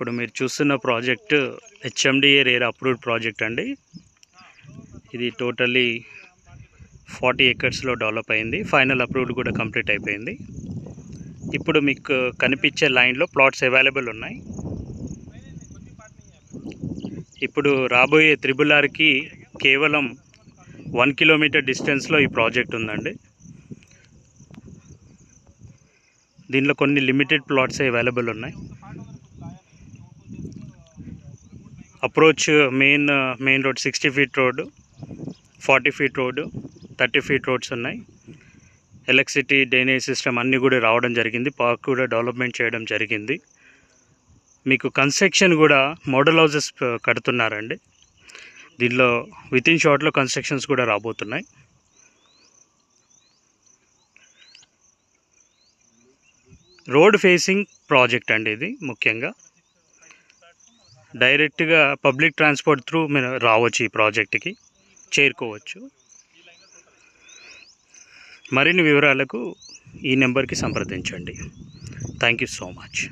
ఇప్పుడు మీరు చూస్తున్న project HMDA RERA approved project అండి. ఇది టోటల్లీ 40 ఎకర్స్లో డెవలప్ అయింది. ఫైనల్ అప్రూవ్డ్ కూడా కంప్లీట్ అయిపోయింది. ఇప్పుడు మీకు కనిపించే లైన్లో ప్లాట్స్ అవైలబుల్ ఉన్నాయి. ఇప్పుడు రాబోయే RRRకి కేవలం 1 కిలోమీటర్ డిస్టెన్స్లో ఈ ప్రాజెక్ట్ ఉందండి. దీనిలో కొన్ని లిమిటెడ్ ప్లాట్స్ అవైలబుల్ ఉన్నాయి. Approach main road 60 feet road, 40 feet road, 30 feet roads ఉన్నాయి. ఎలక్ట్రిసిటీ డ్రైనేజ్ సిస్టమ్ అన్నీ కూడా రావడం జరిగింది. పార్క్ కూడా డెవలప్మెంట్ చేయడం జరిగింది. మీకు కన్స్ట్రక్షన్ కూడా మోడల్ హౌసెస్ కడుతున్నారండి. దీనిలో వితిన్ షార్ట్లో కన్స్ట్రక్షన్స్ కూడా రాబోతున్నాయి. రోడ్ ఫేసింగ్ ప్రాజెక్ట్ అండి ఇది. ముఖ్యంగా డైరెక్ట్గా పబ్లిక్ ట్రాన్స్పోర్ట్ త్రూ మీరు రావచ్చు, ఈ ప్రాజెక్ట్కి చేరుకోవచ్చు. మరిన్ని వివరాలకు ఈ నెంబర్కి సంప్రదించండి. Thank you so much.